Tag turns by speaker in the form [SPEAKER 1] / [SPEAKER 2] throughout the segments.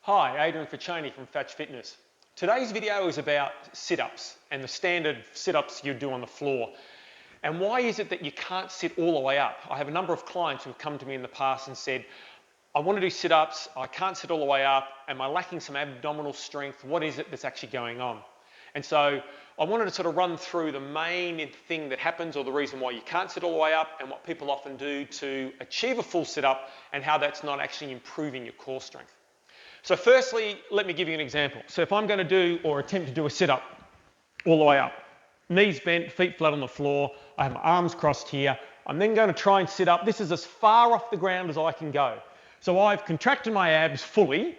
[SPEAKER 1] Hi, Adrian from Fatch Fitness. Today's video is about sit-ups and the standard sit-ups you do on the floor. And why is it that you can't sit all the way up? I have a number of clients who have come to me in the past and said, I want to do sit-ups, I can't sit all the way up, am I lacking some abdominal strength? What is it that's actually going on? And so I wanted to sort of run through the main thing that happens or the reason why you can't sit all the way up and what people often do to achieve a full sit-up and how that's not actually improving your core strength. So firstly, let me give you an example. So if I'm going to do or attempt to do a sit-up all the way up, knees bent, feet flat on the floor, I have my arms crossed here, I'm then going to try and sit up. This is as far off the ground as I can go. So I've contracted my abs fully,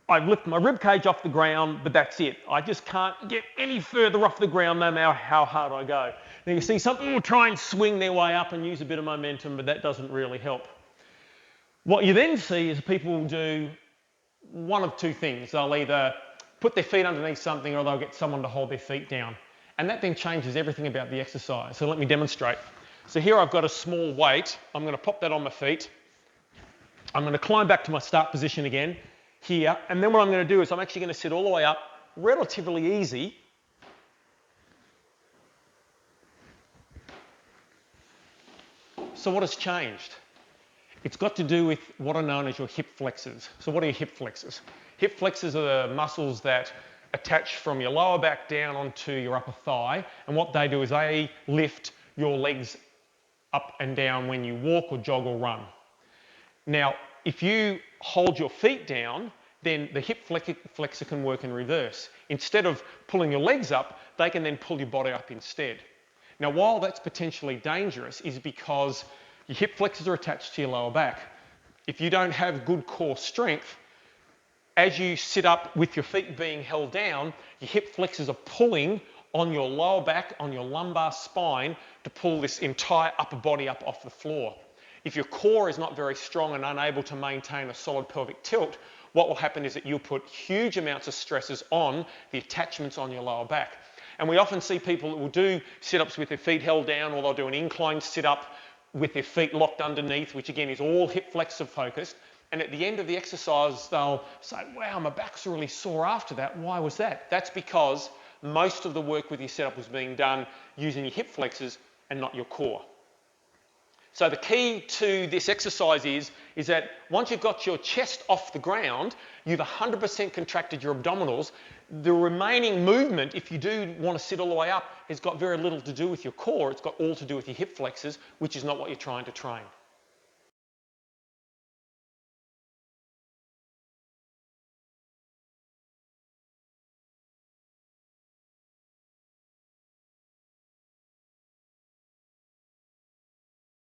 [SPEAKER 1] I've lifted my rib cage off the ground, but that's it. I just can't get any further off the ground no matter how hard I go. Now you see some people will try and swing their way up and use a bit of momentum, but that doesn't really help. What you then see is people will do one of two things. They'll either put their feet underneath something or they'll get someone to hold their feet down. And that then changes everything about the exercise. So let me demonstrate. So here I've got a small weight. I'm going to pop that on my feet. I'm going to climb back to my start position again here. And then what I'm going to do is I'm actually going to sit all the way up, relatively easy. So what has changed? It's got to do with what are known as your hip flexors. So what are your hip flexors? Hip flexors are the muscles that attach from your lower back down onto your upper thigh. And what they do is they lift your legs up and down when you walk or jog or run. Now, if you hold your feet down, then the hip flexor can work in reverse. Instead of pulling your legs up, they can then pull your body up instead. Now, while that's potentially dangerous is because your hip flexors are attached to your lower back. If you don't have good core strength, as you sit up with your feet being held down, your hip flexors are pulling on your lower back, on your lumbar spine to pull this entire upper body up off the floor. If your core is not very strong and unable to maintain a solid pelvic tilt, what will happen is that you'll put huge amounts of stresses on the attachments on your lower back. And we often see people that will do sit-ups with their feet held down, or they'll do an inclined sit-up with their feet locked underneath, which again is all hip flexor focused. And at the end of the exercise, they'll say, wow, my back's really sore after that. Why was that? That's because most of the work with your setup was being done using your hip flexors and not your core. So the key to this exercise is that once you've got your chest off the ground, you've 100% contracted your abdominals. The remaining movement, if you do want to sit all the way up, has got very little to do with your core. It's got all to do with your hip flexors, which is not what you're trying to train.